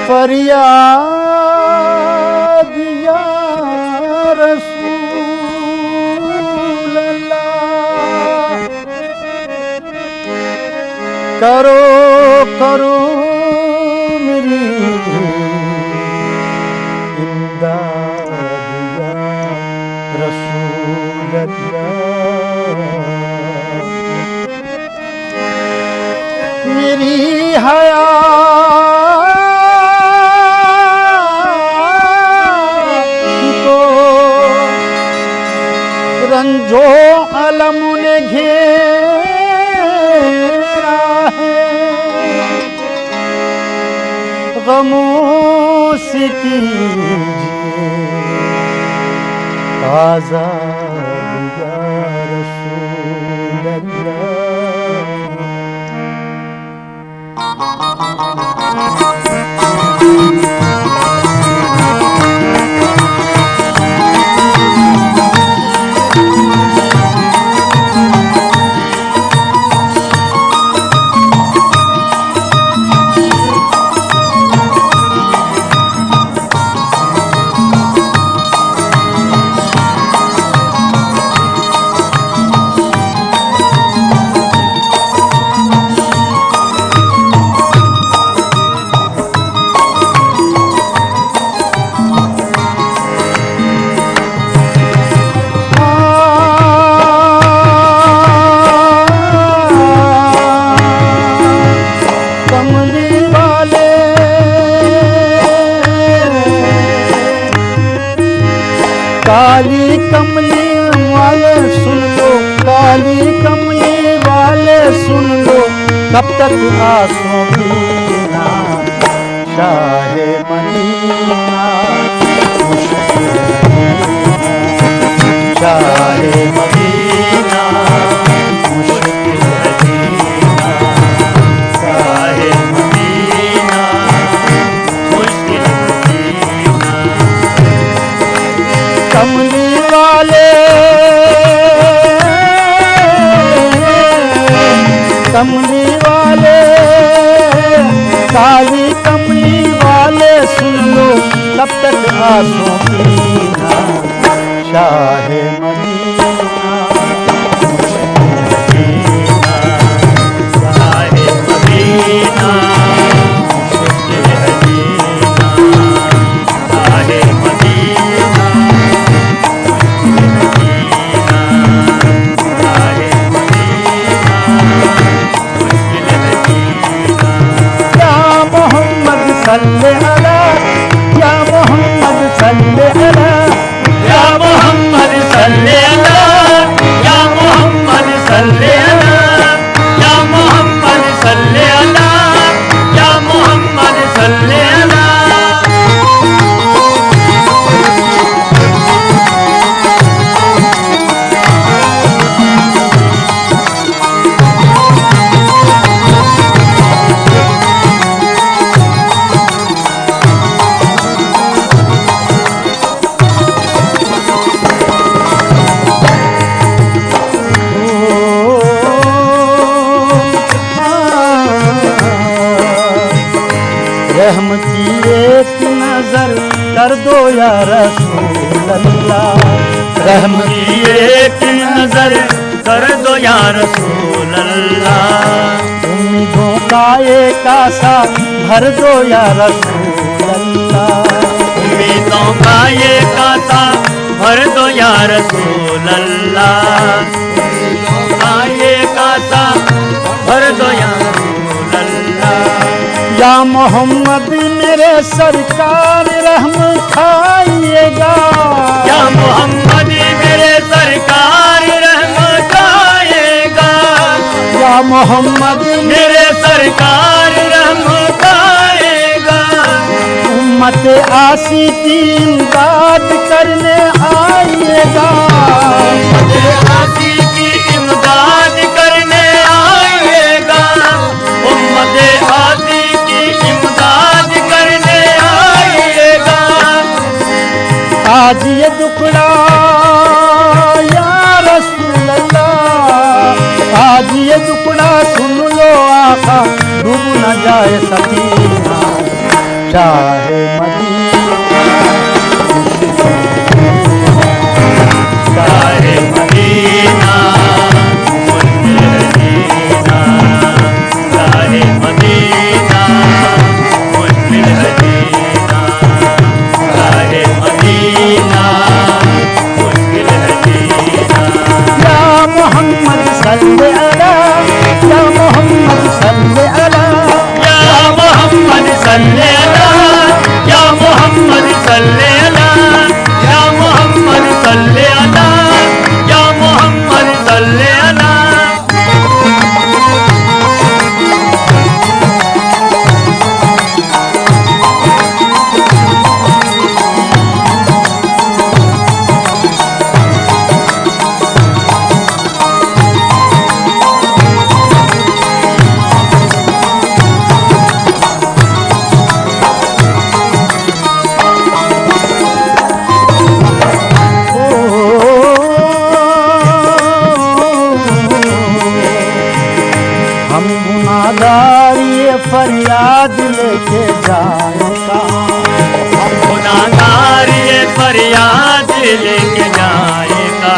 फरियाद या रसूल अल्लाह, करो करो मेरी इमदाद या रसूल अल्लाह। मेरी रंजो अलम ने घेरा है, गमों से कीजिए आज़ाद या रसूल अल्लाह। काली कमली वाले सुन लो, काली कमली वाले सुन लो, कब तक आंसू पीना शाहे मदीना, शाहे मदीना मुश्किल है जीना, शाहे मदीना मुश्किल है जीना। कमली वाले, कमली वाले, काली कमली वाले सुन लो, तब तक आंसू पीना शाहे मदीना, शाहे मदीना मुश्किल है जीना, शाहे मदीना सल्ले अला या मोहम्मद सल्ले अला, या मोहम्मद सल्ले अला, या मोहम्मद सल्ले अला, या मोहम्मद सल्ले अला, या मोहम्मद सल्ले अला। रहम की एक नजर कर दो या रसूल अल्लाह, रहम की एक नजर कर दो या रसूल अल्लाह। उम्मीदों का एक आसा भर दो या रसूल अल्लाह, उम्मीदों का एक आसा भर दो या रसूल अल्लाह, आए कासा भर दो या रसूल अल्लाह। या मोहम्मद मेरे सरकार रहम खाइएगा, या मोहम्मद मेरे सरकार रहम खाएगा, या मोहम्मद मेरे सरकार रहम खाएगा। उम्मत आसी की इमदाद करने आइएगा, उम्मत आसी की इमदाद करने आइएगा, उम्मत आसी की इमदाद करने आइएगा। आज ये दुखड़ा या रसूल अल्लाह, आज ये दुखड़ा सुन लो आका, डूब न जाए सफीना चाहे मदीना, चाहे मदीना मुश्किल जीना, चाहे मदीना मुश्किल जीना, चाहे मदीना मुश्किल जीना। या मोहम्मद सल्ले अला, या मोहम्मद सल्ले अला, या मोहम्मद सल्ले अला, या मोहम्मद सल्ले अला, या मोहम्मद सल्ले अला, या मोहम्मद सल्ले अला। हम गुनाहगार ये फरियाद लेके जाएगा, हम गुनाहगार ये फरियाद लेके जाएगा।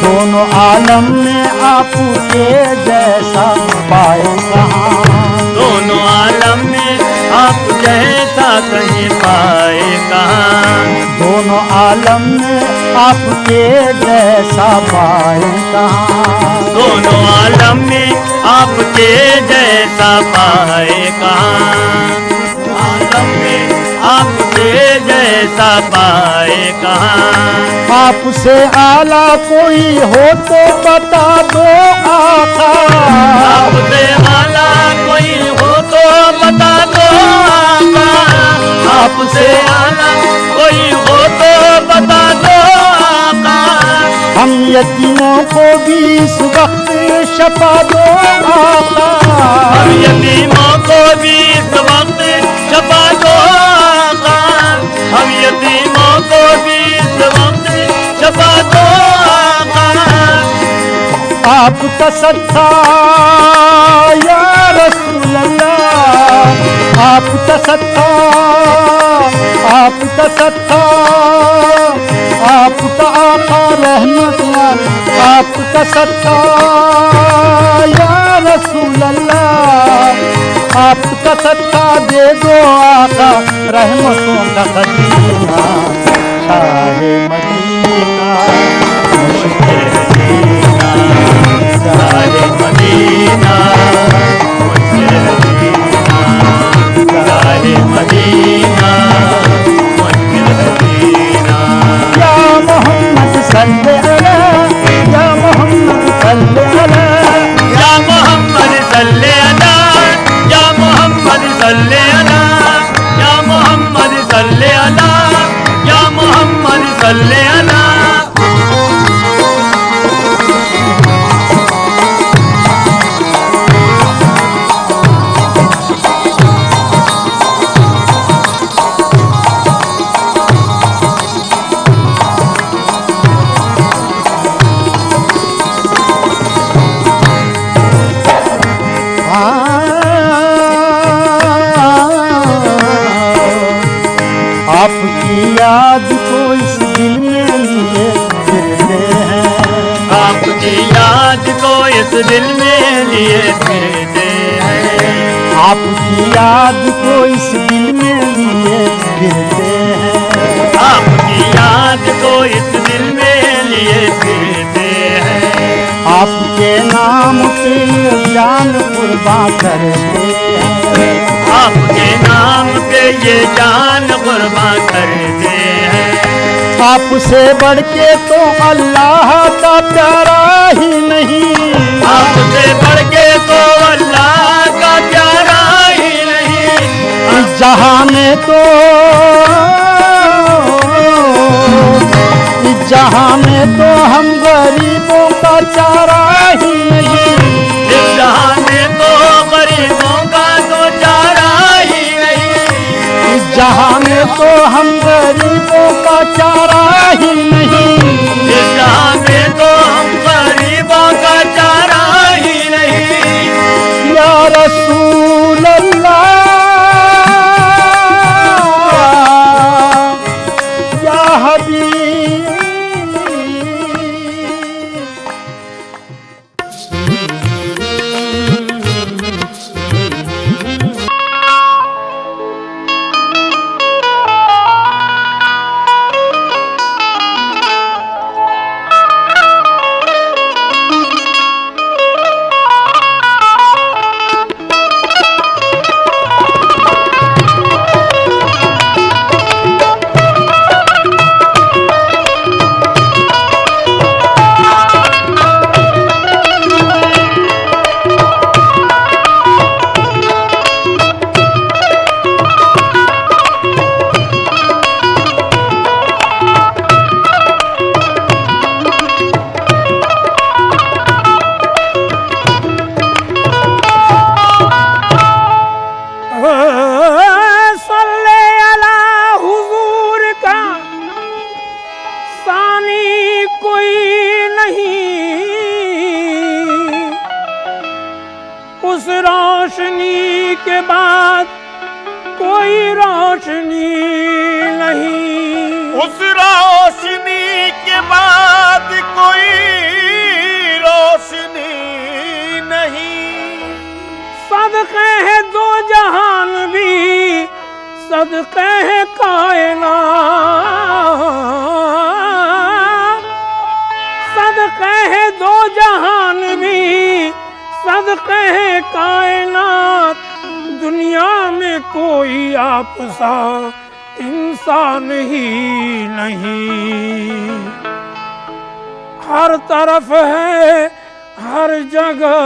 दोनों आलम में आपके जैसा पाएगा, दोनों आलम में आप जैसा कहीं पाएगा, दोनों आलम में आपके जैसा पाएगा, दोनों आलम में आपके जैसा पाएगा, आलम में आपके जैसा पाएगा। आपसे आला कोई हो तो बता दो आका, आपसे आला कोई हो तो बता दो आका, आपसे आला कोई हो तो बता दो आका। हम यतीमों को भी इस वक्त शफा दो आका, हम यतीमों को भी इस वक्त शफा दो आका, हम यतीमों को भी इस वक्त शफा दो आका। आपका सत्ता या रसूल अल्लाह, आपका सत्ता, आपका सत्ता, आपका आका रहमत, आपका सत्ता या रसूल अल्लाह, आपका सत्ता दे दो आका, रहमतों का खजीना शाहे मदीना मुश्किल जीना, शाहे मदीना मुश्किल जीना, शाहे मदीना मुश्किल जीना। या मोहम्मद सल्ले अला, या मोहम्मद सल्ले अला, या मोहम्मद सल्ले अला, या मोहम्मद सल्ले अला, या मोहम्मद सल्ले अला, या मोहम्मद सल्ले अला। आपकी याद को इस दिल में लिए फिरते हैं, आपकी याद को इस दिल में लिए फिरते हैं, आपकी याद को इस दिल में लिए फिरते हैं, आपकी याद को इस दिल में लिए फिरते हैं। आपके नाम की जान कुर्बान करते हैं। आपके नाम पे ये जान कुर्बान करते हैं। आपसे बढ़ के तो अल्लाह का प्यारा ही नहीं। आपसे बढ़ के तो अल्लाह का प्यारा ही नहीं। जहाँ में तो जहाँ में तो हम गरीबों का चारा ही नहीं। इस जहाँ में तो गरीबों का तो चारा ही नहीं। जहाँ में तो हम गरीबों का चारा ही नहीं। इस जहाँ में तो हम गरीबों का चारा ही नहीं। या रसूल अल्लाह, या हबीब। उस रोशनी के बाद कोई रोशनी नहीं। उस रोशनी के बाद कोई रोशनी नहीं। सदक़े है दो जहान भी, सदक़े है कायनात। सदक़े है दो जहान भी, सदक़े है कायनात। दुनिया में कोई आप सा इंसान ही नहीं। हर तरफ है, हर जगह,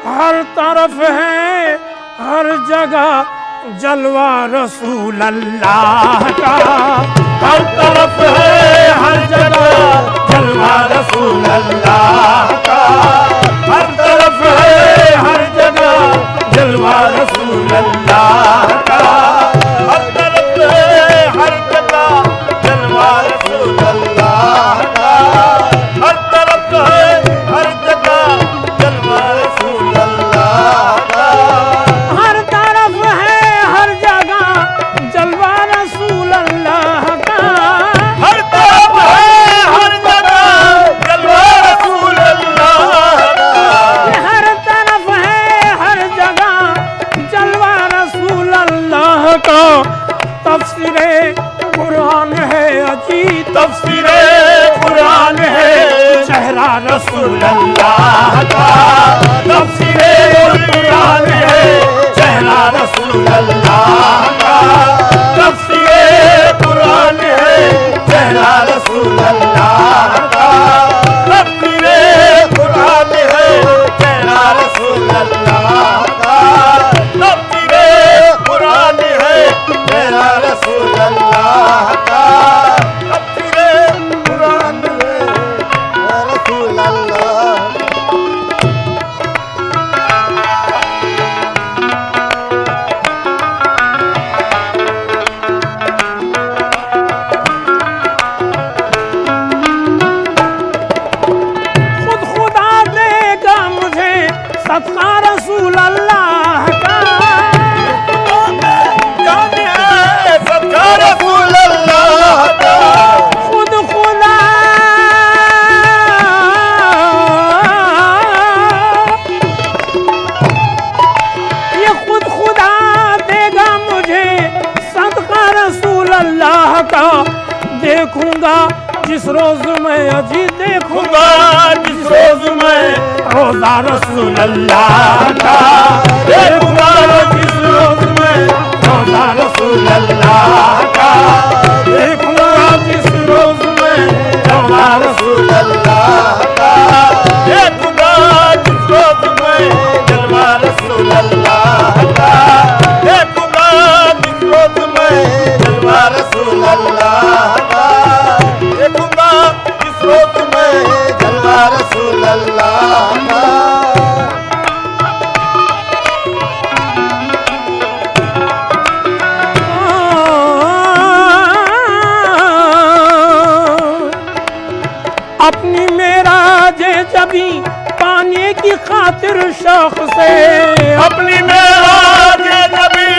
हर तरफ है, हर जगह जलवा रसूल अल्लाह का। हर तरफ है, हर जगह जलवा रसूल अल्लाह का। हर तरफ है, हर जगह जलवा रसूल अल्लाह का। हर तरफ है, हर जगह जलवा रसूल अल्लाह का। हर तरफ है, हर जगह जलवा रसूल अल्लाह का। हर तरफ है, हर जगह जलवा रसूल अल्लाह का। हर तरफ है, हर जगह जलवा रसूल अल्लाह का। हर तरफ है, हर जगह जलवा रसूल अल्लाह का। तफसीरे कुरान है अजीब, तफसीरे कुरान है चेहरा रसूल अल्लाह का। तफसीरे कुरान है चेहरा रसूल अल्लाह का। तफसीरे कुरान है चेहरा रसूल अल्लाह का। तफसीरे कुरान है चेहरा रसूल अल्लाह का। तफसीरे कुरान है चेहरा रसूल अल्लाह का। तफसीरे कुरान है रसूल अल्लाह। देखूंगा जिस रोज मैं अजी देखूंगा जिस रोज मैं रोजा रसूल अल्लाह का देखूंगा, जिस रोज मैं रोजा रसूल अल्लाह का देखूंगा जिस रोज मैं रोजा रसूल अल्लाह का देखूंगा, जिस रोज मैं जलवा रसूल अल्लाह का देखूंगा, जिस रोज मैं जलवा रसूल अल्लाह का देखूंगा, जिस रोज मैं जलवा रसूल अल्लाह का। अपनी मेराजे जबी पाने की खातिर शौक से अपनी मेराजे नबी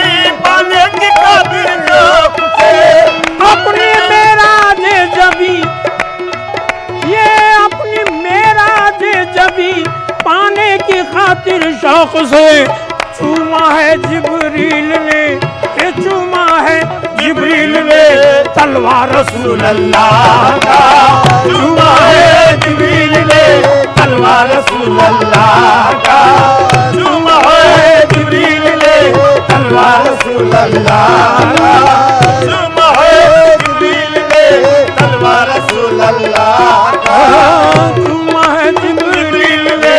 पाने की खातिर शौक से अपनी मेराजे जबी ये अपनी मेराजे जबी पाने की खातिर शौक से चूमा है जिब्रील ने ये चूमा है जिब्रील ने तलवार रसूल अल्लाह का चूमा है जिब्रील ने तलवार रसूल अल्लाह का चूमा है जिब्रील ने तलवार रसूल अल्लाह का चूमा है जिब्रील ने तलवार रसूल अल्लाह का चूमा है जिब्रील ने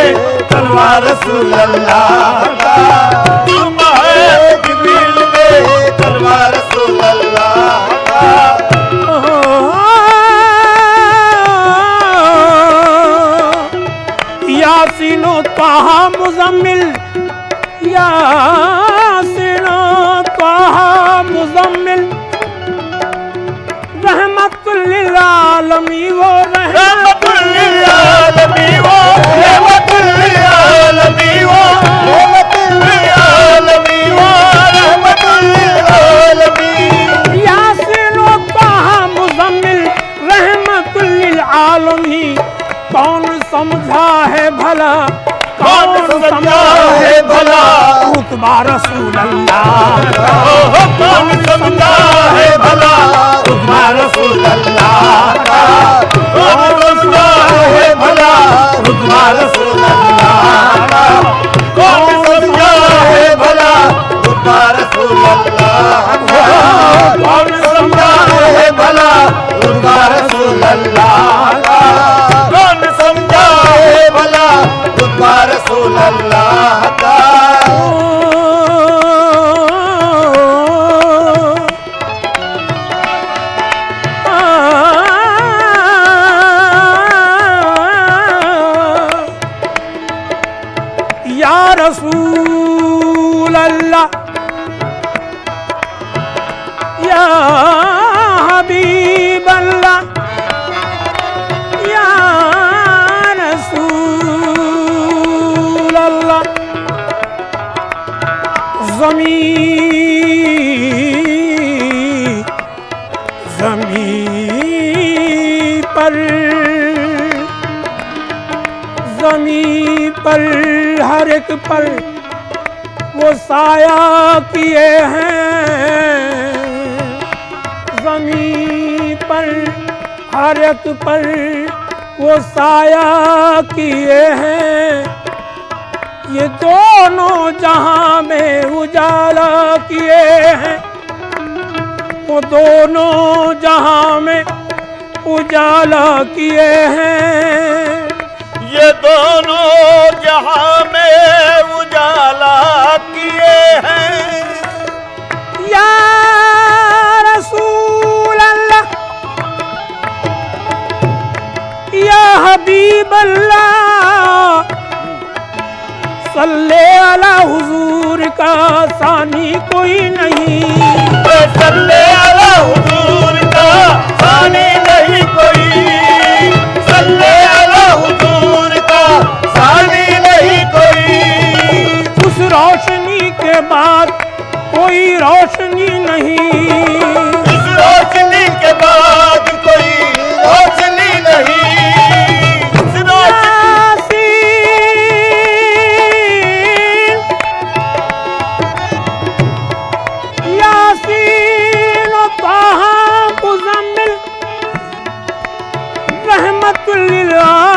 तलवार रसूल अल्लाह का चूमा है जिब्रील ने तलवार रसूल अल्लाह का। यासीनो ताहा मुजम्मिल यासीनो ताहा मुजम्मिल रहमतुल लिल आलमीन वो रहमतुल लिल आलमीन वो रहमतुल लिल आलमीन वो रहमतुल लिल आलमीन वो रहमतुल लिल आलमीन यासीनो ताहा मुजम्मिल रहमतुल लिल आलमीन कौन समझा है भला कौन समझा है भला रुतबा रसूल अल्लाह का कौन समझा है भला रुतबा रसूल अल्लाह का कौन समझा है भला रुतबा रसूल अल्लाह का कौन समझा है भला रुतबा रसूल अल्लाह का कौन समझा है भला रुतबा रसूल अल्लाह का कौन समझा है भला रुतबा रसूल अल्लाह का। या रसूल अल्लाह या हबीब अल्लाह या रसूल अल्लाह ज़मीं पर हर एक पर वो साया किए हैं ज़मीं पर हर एक पर वो साया किए हैं ये दोनों जहां में उजाला किए हैं वो दोनों जहां में उजाला किए हैं ये दोनों जहां में उजाला किए हैं या रसूल अल्लाह या हबीब अल्लाह सल्ले अला हुजूर का सानी कोई नहीं सल्ले अला हुजूर का सानी नहीं कोई सल्ले अला हुजूर का सानी नहीं कोई उस रोशनी के बाद कोई रोशनी नहीं इस रोशनी के बाद कोई रोशनी नहीं इस रोशनी यासीन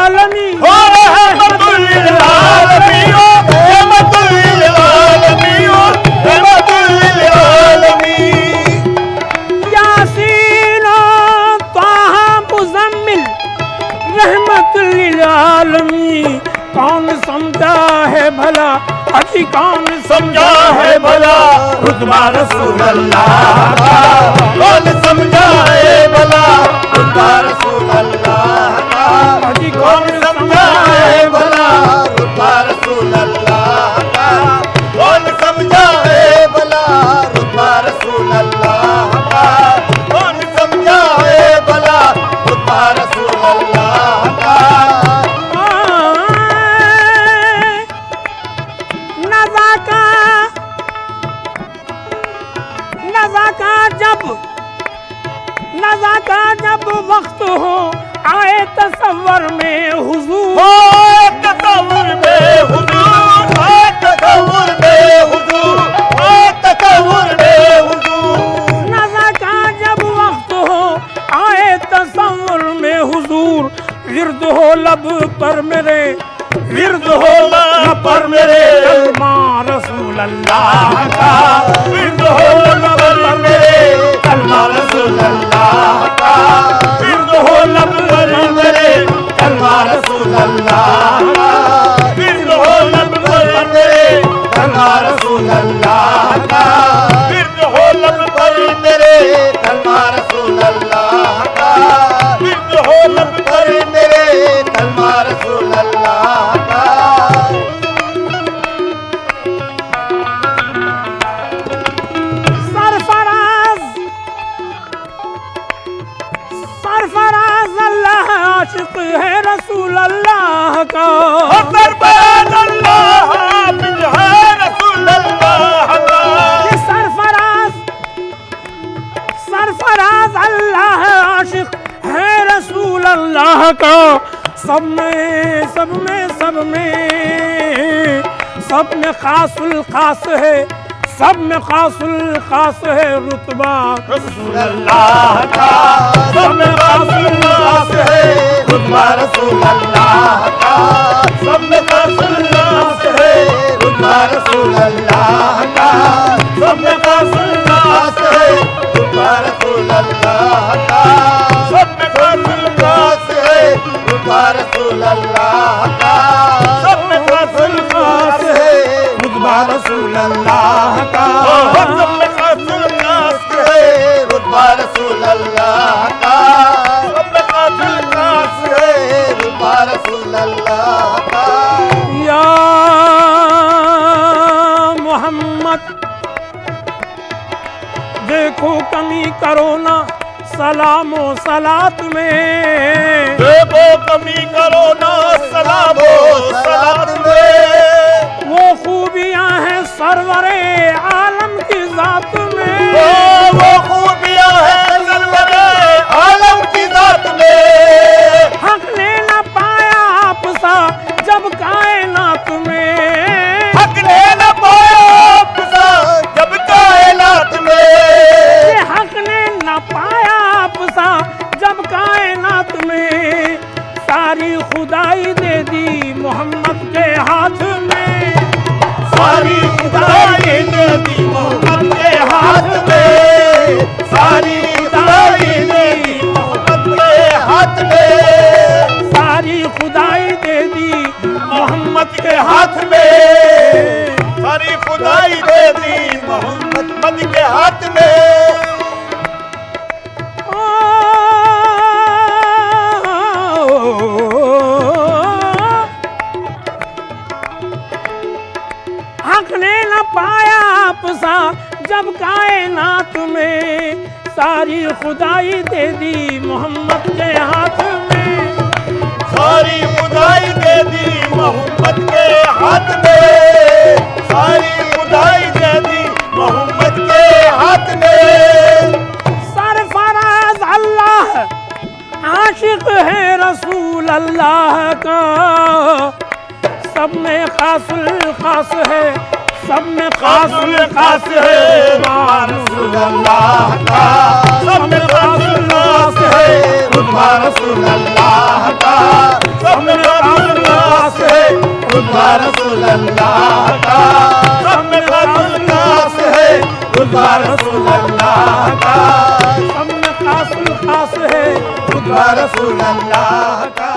आलमीन ओ रहमतुल लिल आलमीन ओ रहमतुल लिल आलमीन ओ रहमतुल लिल आलमीन। यासीन ताहा मुज़म्मिल रहमतुल लिल आलमीन। कौन समझा है भला, अजी कौन समझा है भला रुतबा रसूल अल्लाह का, कौन समझा है भला रुतबा रसूल अल्लाह का, अजी कौन समझा है भला रुतबा रसूल अल्लाह का, कौन समझा है भला रुतबा रसूल अल्लाह का, कौन समझा है भला रुतबा रसूल अल्लाह का। नज़ा का जब वक्त हो आए तसव्वुर में हुजूर, तसव्वुर में हुजूर, तसव्वुर में हुजूर, तसव्वुर में हुजूर। नज़ा का जब वक्त हो आए तसव्वुर में हुजूर। विर्द हो लब पर मेरे, विर्द हो लब पर मेरे कलमा रसूल अल्लाह का, विर्द हो लब पर मेरे कलमा रसूल अल्लाह का, विर्द हो लब पर मेरे कलमा रसूल अल्लाह का, विर्द हो लब पर मेरे कलमा रसूल अल्लाह का, विर्द हो लब पर मेरे कलमा रसूल अल्लाह का, विर्द हो लब पर मेरे कलमा रसूल अल्लाह का। सरफराज अल्लाह आशिक है रसूल अल्लाह का, सरफराज अल्लाह हाफिज है रसूल अल्लाह का, सरफराज अल्लाह आशिक है रसूल अल्लाह का। सब में खासुल खास है, सब में खासुल खास है रुतबा रसूल अल्लाह का, सब में खासुल खास है रुतबा रसूल अल्लाह का, सब में खासुल खास है रुतबा रसूल अल्लाह का, सब में खासुल खास है रुतबा रसूल अल्लाह का, सब में खासुल खास है रुतबा रसूल अल्लाह का, सब में खासुल खास है रुतबा रसूल अल्लाह का, सब में खासुल खास है रुतबा रसूल अल्लाह का, सब में खासुल खास है रुतबा रसूल अल्लाह का। या मोहम्मद देखो कमी करो ना सलामो सलात में, देखो कमी करो ना सलामो सलात में, वो खूबियां हैं सरवरे आलम की जात में, वो खूबियां हैं सरवरे आलम की जात में। हक ने न पाया आपसा जब कायनात में, हक ने न पाया आपसा जब कायनात में, हक ने न पाया आपसा जब कायनात में। सारी खुदाई दे दी मोहम्मद के हाथ में, सारी खुदाई दे दी मोहम्मद के हाथ में, सारी खुदाई दे दी मोहम्मद के हाथ में, सारी खुदाई दे दी मोहम्मद के हाथ में, सारी खुदाई दे दी मोहम्मद के हाथ में। हक ने न पाया आपसा जब कायनात में, सारी खुदाई दे दी मोहम्मद के हाथ में, सारी खुदाई दे दी मोहम्मद के हाथ में, सारी खुदाई दे दी मोहम्मद के हाथ में। सरफराज अल्लाह आशिक है रसूल अल्लाह का, सब में खासुल खास है, सब में खासुल खास है रसूल अल्लाह का, सब में खासुल खास है रुतबा रसूल अल्लाह का, सब में रुतबा रसूल अल्लाह का, सब में खास खास है रुतबा रसूल अल्लाह का, सब में खास खास है रुतबा रसूल अल्लाह का।